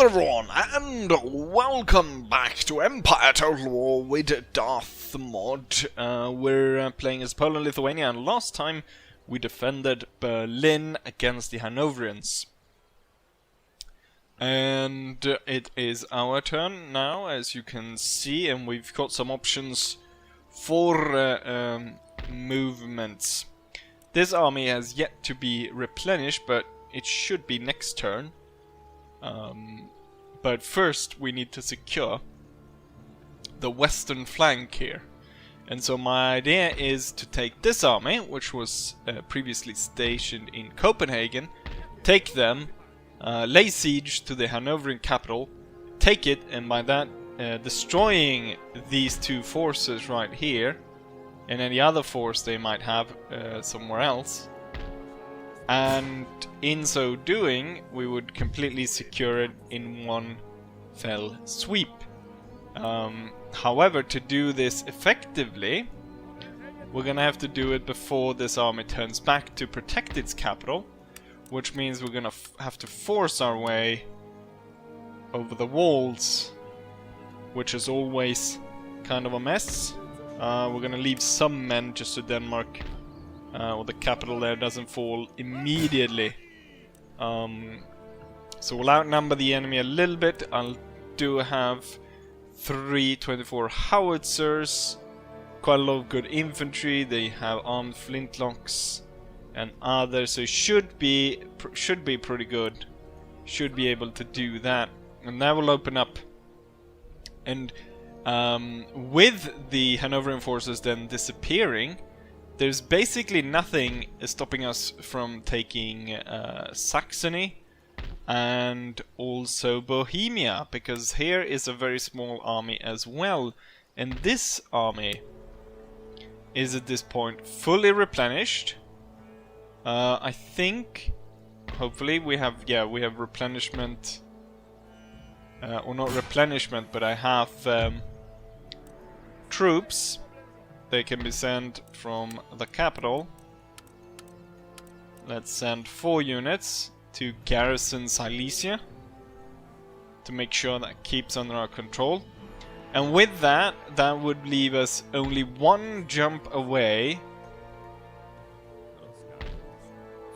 everyone, and welcome back to Empire Total War with Darth Mod. We're playing as Poland, Lithuania, and last time we defended Berlin against the Hanoverians. And it is our turn now, as you can see, and we've got some options for movements. This army has yet to be replenished, but it should be next turn. But first we need to secure the western flank here. And so my idea is to take this army, which was previously stationed in Copenhagen, take them, lay siege to the Hanoverian capital, take it, and by that destroying these two forces right here, and any other force they might have somewhere else. And in so doing, we would completely secure it in one fell sweep. However, to do this effectively, we're gonna have to do it before this army turns back to protect its capital, which means we're gonna have to force our way over the walls, which is always kind of a mess. We're gonna leave some men just so Denmark, or the capital there, doesn't fall immediately. So we'll outnumber the enemy a little bit. I do have 3 24 howitzers, quite a lot of good infantry. They have armed flintlocks and others, so it should be pretty good. Should be able to do that, and that will open up. And with the Hanoverian forces then disappearing, there's basically nothing stopping us from taking Saxony and also Bohemia, because here is a very small army as well. And this army is at this point fully replenished. I think, hopefully, we have replenishment, or not replenishment, but I have troops. They can be sent from the capital. Let's send 4 units to garrison Silesia to make sure that keeps under our control. And with that, that would leave us only 1 jump away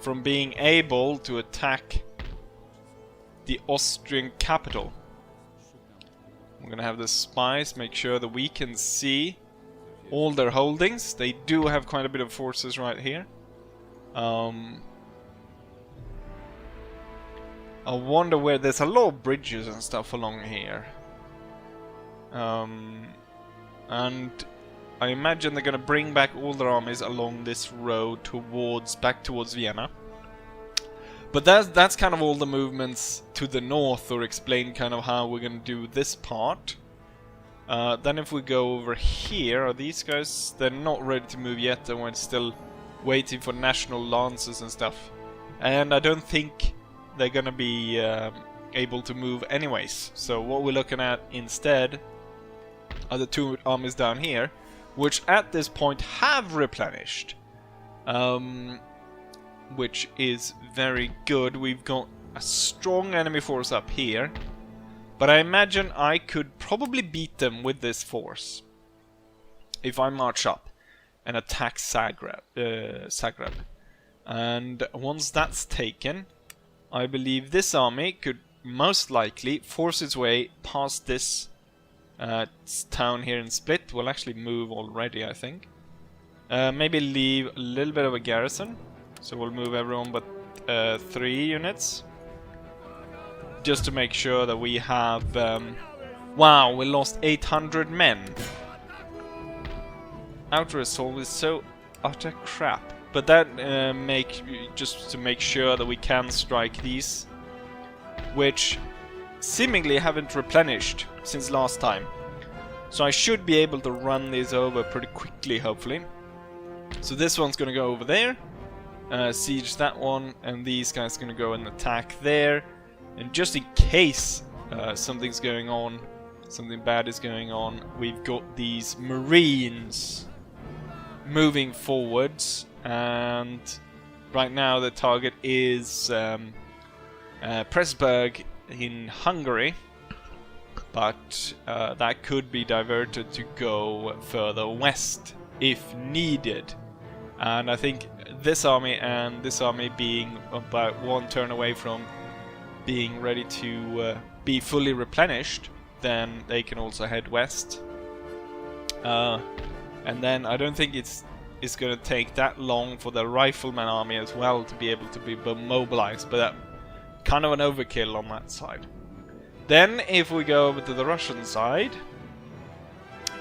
from being able to attack the Austrian capital. We're gonna have the spies make sure that we can see all their holdings. They do have quite a bit of forces right here. I wonder where there's a lot of bridges and stuff along here. And I imagine they're gonna bring back all their armies along this road back towards Vienna. But that's kind of all the movements to the north, or explain kind of how we're gonna do this part. Then if we go over here, are these guys, they're not ready to move yet, and we're still waiting for national lances and stuff. And I don't think they're gonna be able to move anyways. So what we're looking at instead are the 2 armies down here, which at this point have replenished. Which is very good. We've got a strong enemy force up here. But I imagine I could probably beat them with this force if I march up and attack Zagreb. And once that's taken, I believe this army could most likely force its way past this town here in Split. We'll actually move already, I think. Maybe leave a little bit of a garrison. So we'll move everyone but 3 units. Just to make sure that we have... wow, we lost 800 men. Outer assault is so utter crap. But that just to make sure that we can strike these, which seemingly haven't replenished since last time. So I should be able to run these over pretty quickly, hopefully. So this one's gonna go over there, siege that one, and these guys are gonna go and attack there. And just in case something's going on, something bad is going on, we've got these Marines moving forwards, and right now the target is Pressburg in Hungary, but that could be diverted to go further west if needed. And I think this army and this army being about one turn away from being ready to be fully replenished, then they can also head west. And then I don't think it's going to take that long for the rifleman army as well to be able to be mobilized, but kind of an overkill on that side. Then if we go over to the Russian side,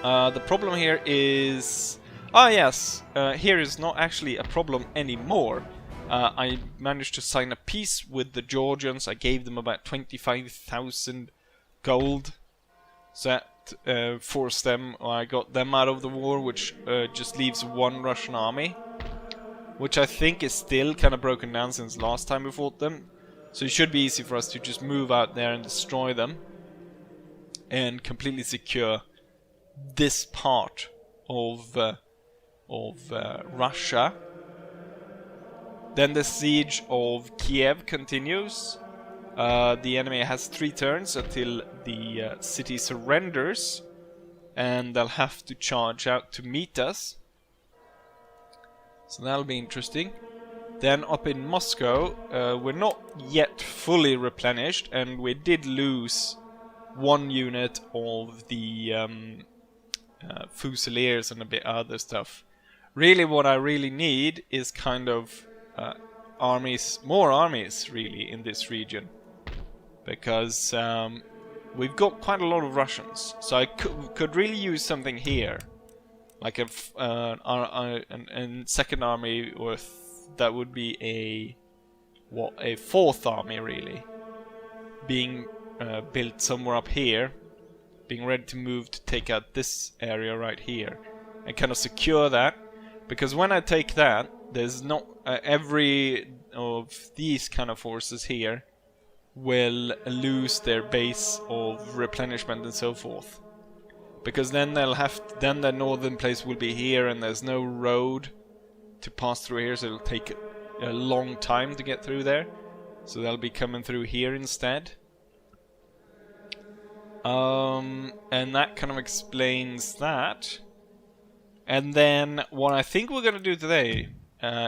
the problem here is... Ah yes, here is not actually a problem anymore. I managed to sign a peace with the Georgians. I gave them about 25,000 gold. So that forced them, or I got them out of the war, which just leaves one Russian army. Which I think is still kind of broken down since last time we fought them. So it should be easy for us to just move out there and destroy them. And completely secure this part of Russia. Then the siege of Kiev continues. The enemy has 3 turns until the city surrenders, and they'll have to charge out to meet us. So that'll be interesting. Then up in Moscow, we're not yet fully replenished, and we did lose 1 unit of the Fusiliers and a bit other stuff. Really, what I really need is kind of armies, more armies, really, in this region. Because we've got quite a lot of Russians, so I could really use something here, like a second army, or that would be a 4th army, really, being built somewhere up here, being ready to move to take out this area right here, and kind of secure that. Because when I take that, there's not every of these kind of forces here will lose their base of replenishment and so forth. Because then then the northern place will be here, and there's no road to pass through here, so it'll take a long time to get through there. So they'll be coming through here instead. And that kind of explains that. And then what I think we're going to do today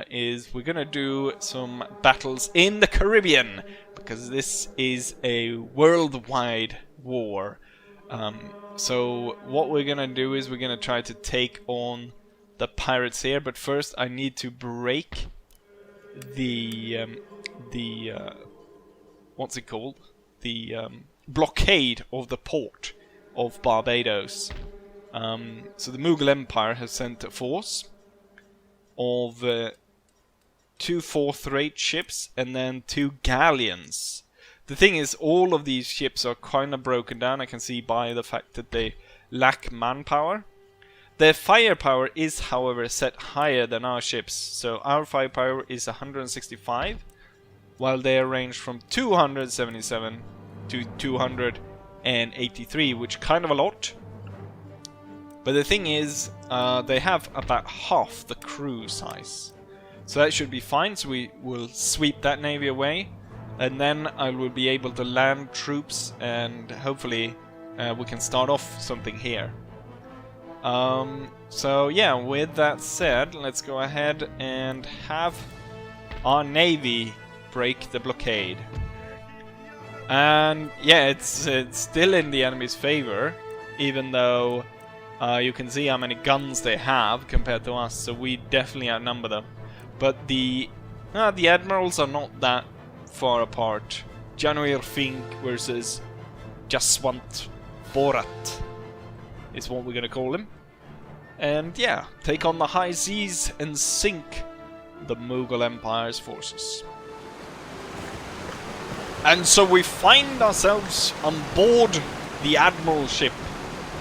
is we're going to do some battles in the Caribbean, because this is a worldwide war. So what we're going to do is we're going to try to take on the pirates here, but first I need to break the what's it called? The blockade of the port of Barbados. So the Mughal Empire has sent a force of 2 4th-rate ships and then 2 galleons. The thing is, all of these ships are kind of broken down. I can see by the fact that they lack manpower. Their firepower is, however, set higher than our ships. So our firepower is 165, while they range from 277 to 283, which kind of a lot. But the thing is, they have about half the crew size. So that should be fine, so we will sweep that navy away. And then I will be able to land troops, and hopefully we can start off something here. So yeah, with that said, let's go ahead and have our navy break the blockade. And yeah, it's still in the enemy's favor, even though you can see how many guns they have compared to us, so we definitely outnumber them. But the admirals are not that far apart. Januir Fink versus Jaswant Borat is what we're gonna call him. And yeah, take on the high seas and sink the Mughal Empire's forces. And so we find ourselves on board the Admiral ship,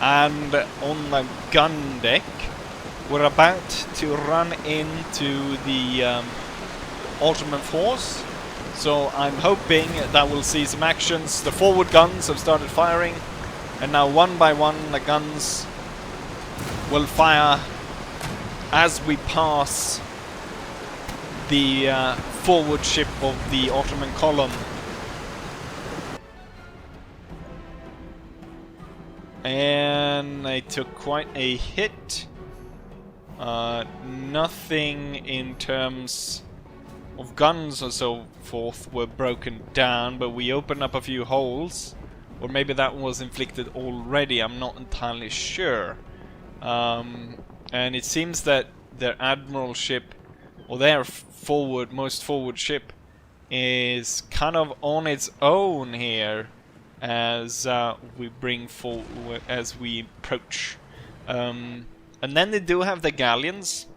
and on the gun deck we're about to run into the Ottoman force. So I'm hoping that we'll see some actions. The forward guns have started firing, and now one by one the guns will fire as we pass the forward ship of the Ottoman column. And I took quite a hit. Nothing in terms of guns or so forth were broken down, but we opened up a few holes. Or maybe that was inflicted already, I'm not entirely sure. And it seems that their admiral ship, or their most forward ship, is kind of on its own here as we bring forward, as we approach. And then they do have the galleons,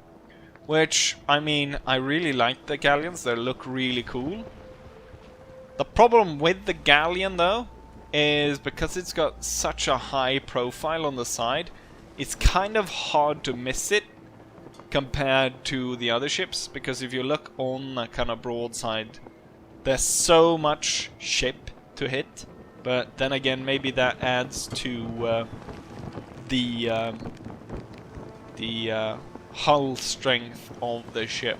which, I mean, I really like the galleons, they look really cool. The problem with the galleon though is because it's got such a high profile on the side, it's kind of hard to miss it compared to the other ships, because if you look on the kind of broadside, there's so much ship to hit. But then again, maybe that adds to the hull strength of the ship.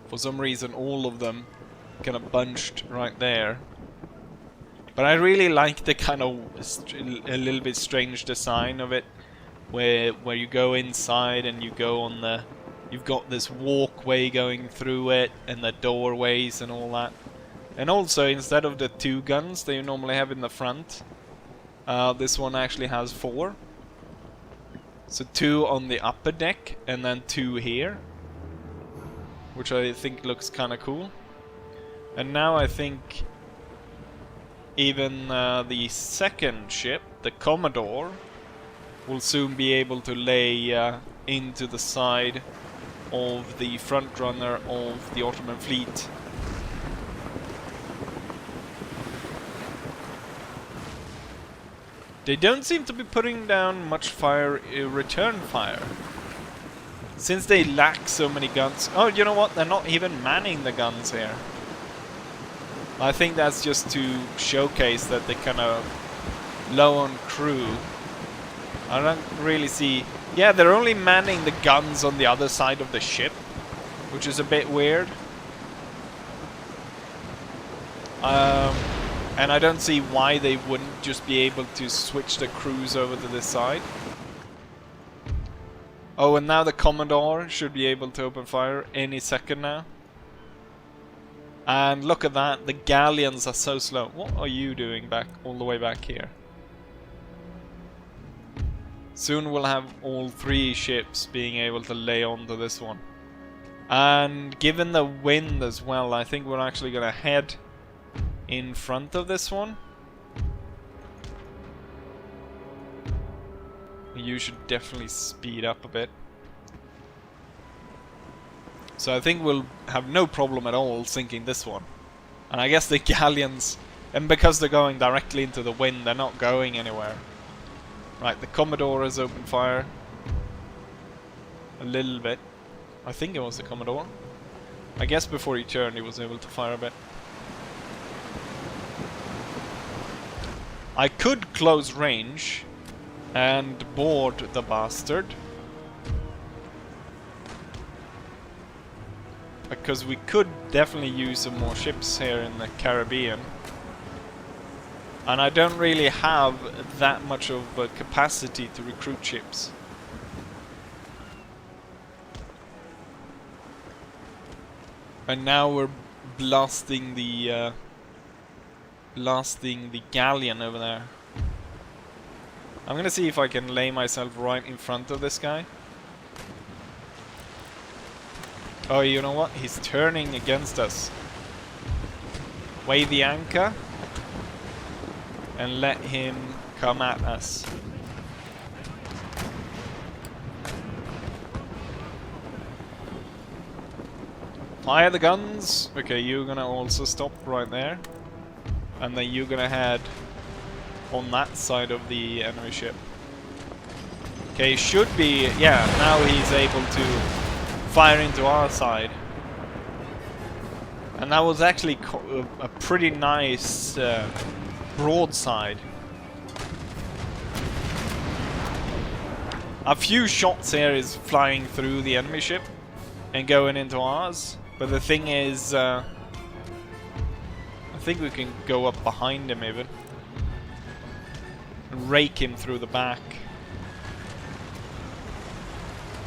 For some reason, all of them kind of bunched right there. But I really like the kind of a little bit strange design of it, where you go inside and you go on the, you've got this walkway going through it and the doorways and all that. And also, instead of the 2 guns that you normally have in the front, this one actually has 4. So 2 on the upper deck and then 2 here, which I think looks kind of cool. And now I think even the second ship, the Commodore, will soon be able to lay into the side of the front runner of the Ottoman fleet. They don't seem to be putting down much fire, return fire. Since they lack so many guns. Oh, you know what? They're not even manning the guns here. I think that's just to showcase that they're kind of low on crew. I don't really see... Yeah, they're only manning the guns on the other side of the ship, which is a bit weird. And I don't see why they wouldn't just be able to switch the crews over to this side. Oh, and now the Commodore should be able to open fire any second now. And look at that, the galleons are so slow. What are you doing back, all the way back here? Soon we'll have all 3 ships being able to lay onto this one. And given the wind as well, I think we're actually going to head in front of this one. You should definitely speed up a bit. So I think we'll have no problem at all sinking this one. And I guess the galleons, and because they're going directly into the wind, they're not going anywhere. Right, the Commodore has opened fire. A little bit. I think it was the Commodore. I guess before he turned he was able to fire a bit. I could close range and board the bastard, because we could definitely use some more ships here in the Caribbean. And I don't really have that much of a capacity to recruit ships. And now we're blasting the galleon over there. I'm gonna see if I can lay myself right in front of this guy. Oh, you know what? He's turning against us. Weigh the anchor and let him come at us. Fire the guns. Okay, you're gonna also stop right there. And then you're gonna head on that side of the enemy ship. Okay, should be... Yeah, now he's able to fire into our side. And that was actually a pretty nice broadside. A few shots here is flying through the enemy ship and going into ours. But the thing is... I think we can go up behind him even. and rake him through the back.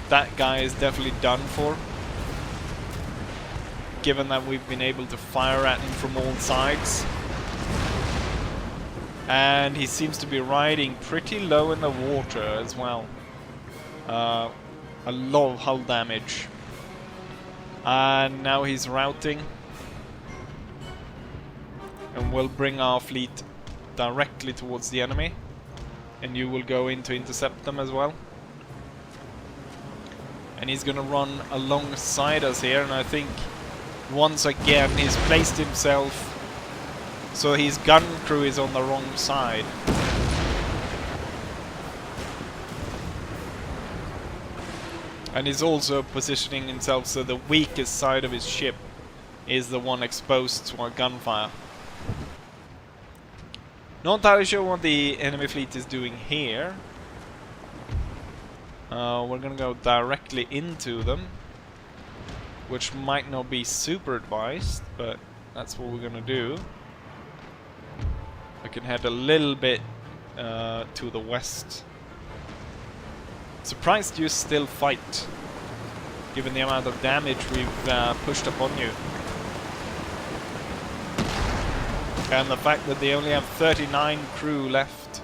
That guy is definitely done for, given that we've been able to fire at him from all sides. And he seems to be riding pretty low in the water as well. A lot of hull damage. And now he's routing. And we'll bring our fleet directly towards the enemy. And you will go in to intercept them as well. And he's gonna run alongside us here, and I think once again he's placed himself so his gun crew is on the wrong side. And he's also positioning himself so the weakest side of his ship is the one exposed to our gunfire. Not entirely sure what the enemy fleet is doing here. We're gonna go directly into them, which might not be super advised, but that's what we're gonna do. I can head a little bit to the west. Surprised you still fight, given the amount of damage we've pushed upon you. And the fact that they only have 39 crew left.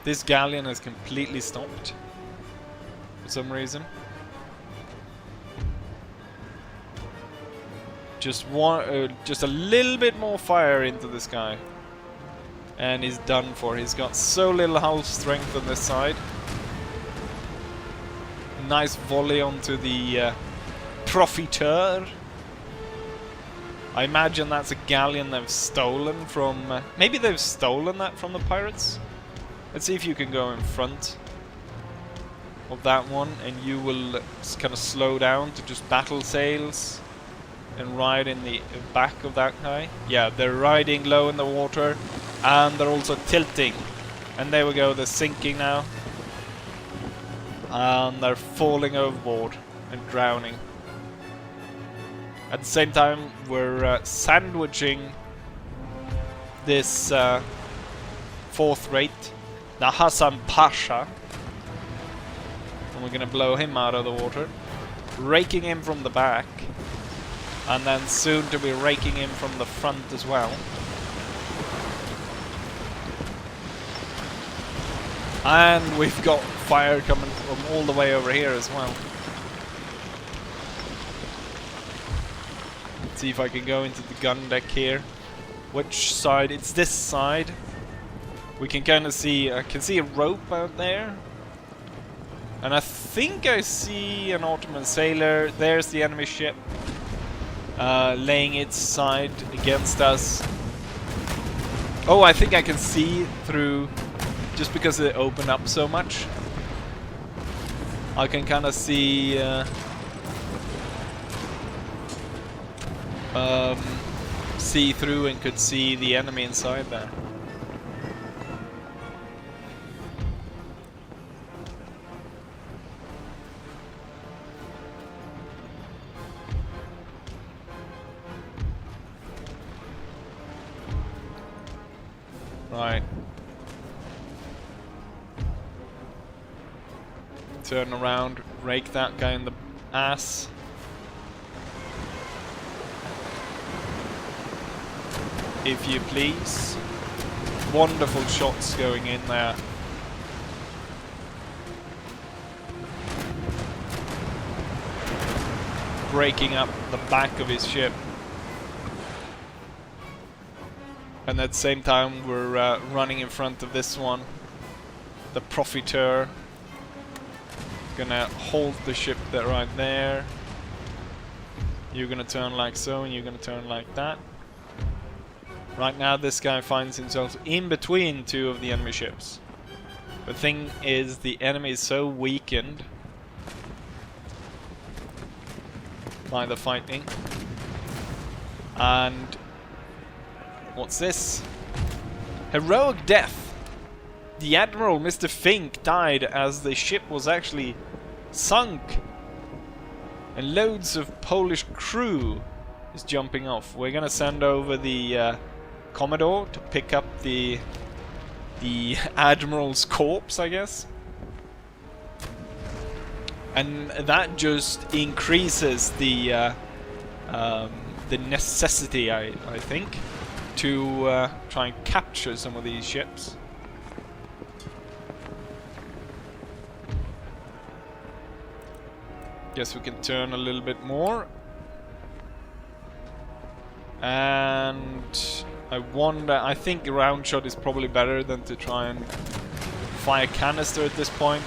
This galleon has completely stopped for some reason. Just a little bit more fire into this guy, and he's done for. He's got so little hull strength on this side. Nice volley onto the Profiteur. I imagine that's a galleon they've stolen from. Maybe they've stolen that from the pirates. Let's see if you can go in front of that one, and you will kind of slow down to just battle sails and ride in the back of that guy. Yeah, they're riding low in the water, and they're also tilting. And there we go, they're sinking now. And they're falling overboard and drowning. At the same time, we're sandwiching this fourth rate, the Hassan Pasha, and we're gonna blow him out of the water, raking him from the back, and then soon to be raking him from the front as well. And we've got fire coming from all the way over here as well. Let's see if I can go into the gun deck here. Which side? It's this side. We can kind of see, I can see a rope out there. And I think I see an Ottoman sailor. There's the enemy ship. Laying its side against us. Oh, I think I can see through, just because it opened up so much. I can kind of see see through and could see the enemy inside there. Right. Turn around, rake that guy in the ass. If you please. Wonderful shots going in there. Breaking up the back of his ship. And at the same time we're running in front of this one, the Profiteur. Gonna hold the ship there, right there. You're gonna turn like so, and you're gonna turn like that. Right now this guy finds himself in between two of the enemy ships. The thing is, the enemy is so weakened by the fighting. And what's this? Heroic death. The Admiral, Mr. Fink, died as the ship was actually sunk. And loads of Polish crew is jumping off. We're gonna send over the Commodore to pick up the Admiral's corpse, I guess. And that just increases the necessity, I think, to try and capture some of these ships. Guess we can turn a little bit more. And I wonder, I think round shot is probably better than to try and fire canister at this point.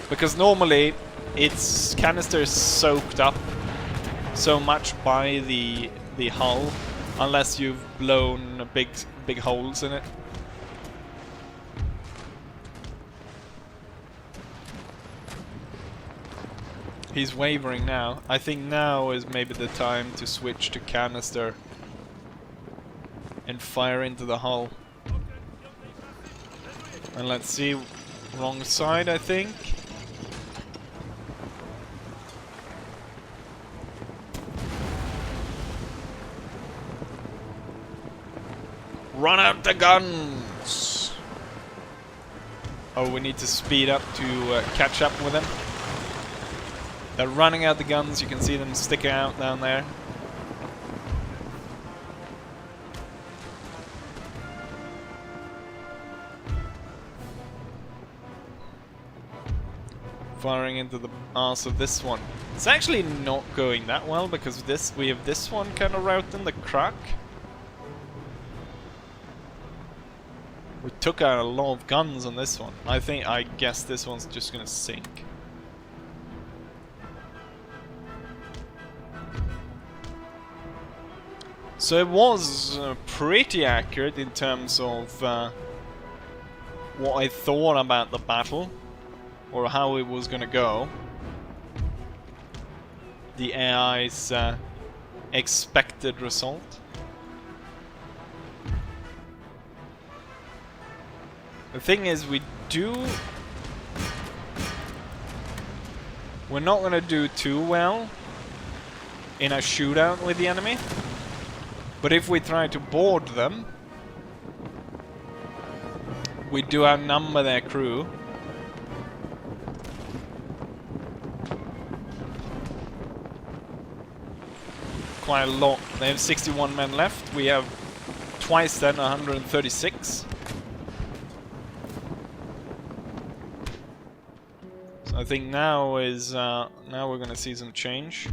Because normally its canister is soaked up so much by the hull, unless you've blown big holes in it. He's wavering now. I think now is maybe the time to switch to canister and fire into the hull. And let's see, wrong side, I think. Run out the guns! Oh, we need to speed up to catch up with them. They're running out the guns, you can see them sticking out down there. Firing into the arse of this one. It's actually not going that well because we have this one kind of routing the crack. We took out a lot of guns on this one. I guess this one's just gonna sink. So it was pretty accurate in terms of what I thought about the battle, or how it was gonna go. The AI's expected result. The thing is, we're not gonna do too well in a shootout with the enemy. But if we try to board them, we do outnumber their crew. Quite a lot. They have 61 men left. We have twice then 136. So I think now is now we're gonna see some change.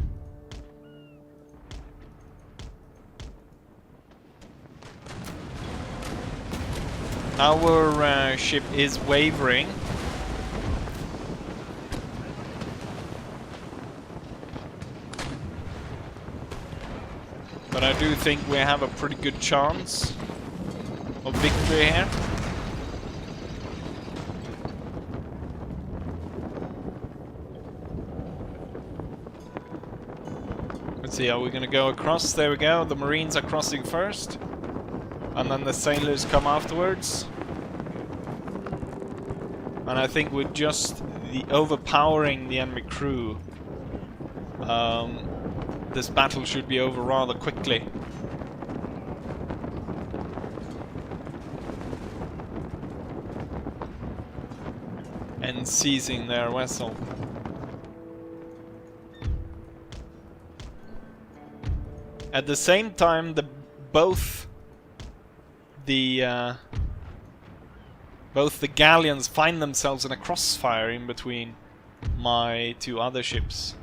Our ship is wavering. But I do think we have a pretty good chance of victory here. Let's see, are we gonna go across? There we go, the Marines are crossing first. And then the sailors come afterwards. And I think we're just overpowering the enemy crew. This battle should be over rather quickly. And seizing their vessel. At the same time, both the galleons find themselves in a crossfire in between my two other ships.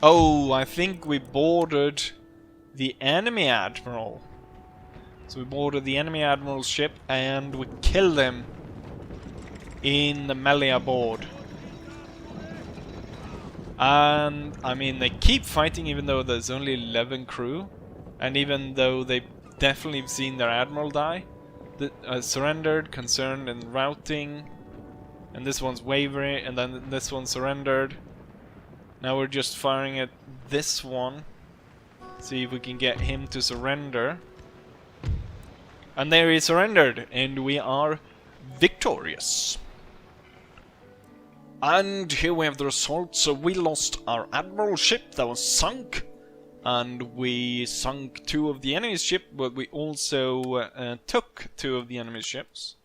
Oh, I think we boarded the enemy admiral. So we boarded the enemy admiral's ship and we killed him in the melee aboard. And, I mean, they keep fighting even though there's only 11 crew. And even though they've definitely seen their admiral die. Surrendered, concerned and routing. And this one's wavering, and then this one surrendered. Now we're just firing at this one. See if we can get him to surrender. And there he surrendered, and we are victorious. And here we have the result. So we lost our admiral ship that was sunk, and we sunk 2 of the enemy's ship, but we also took 2 of the enemy's ships.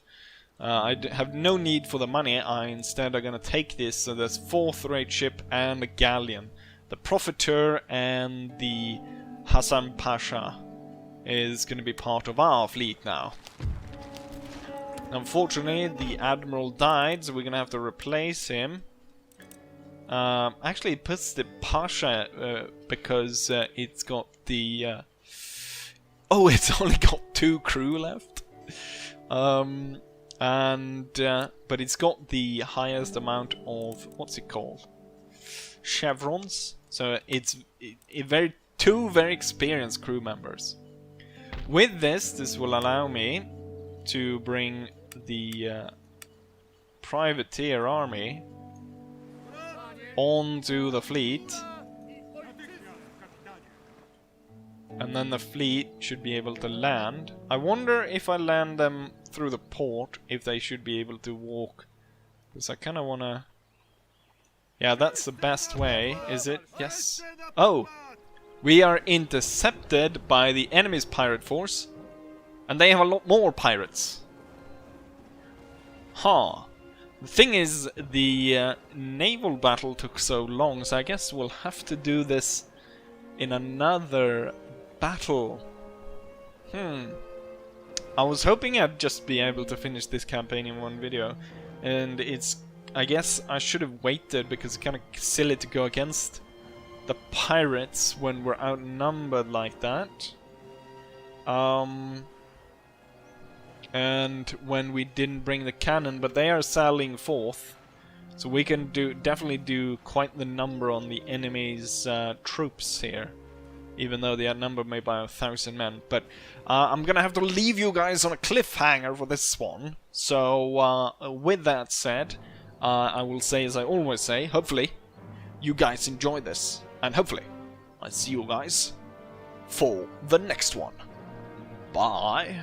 I have no need for the money. I instead are gonna take this. So there's 4th rate ship and a galleon. The Profiteur and the Hassan Pasha is gonna be part of our fleet now. Unfortunately, the admiral died, so we're gonna have to replace him. Actually, it puts the Pasha because it's got the. Oh, it's only got 2 crew left. But it's got the highest amount of what's it called? Chevrons. So it's 2 very experienced crew members. With this will allow me to bring the privateer army onto the fleet, and then the fleet should be able to land. I wonder if I land them through the port, if they should be able to walk, because I kind of want to... Yeah, that's the best way, is it? Yes. Oh! We are intercepted by the enemy's pirate force, and they have a lot more pirates. Huh. The thing is, the naval battle took so long, so I guess we'll have to do this in another battle. I was hoping I'd just be able to finish this campaign in one video, and I guess I should have waited, because it's kind of silly to go against the pirates when we're outnumbered like that. And when we didn't bring the cannon, but they are sailing 4th, so we can definitely do quite the number on the enemy's troops here, even though they outnumber me by 1,000 men. But I'm gonna have to leave you guys on a cliffhanger for this one. So with that said, I will say, as I always say, hopefully you guys enjoy this, and hopefully I see you guys for the next one. Bye.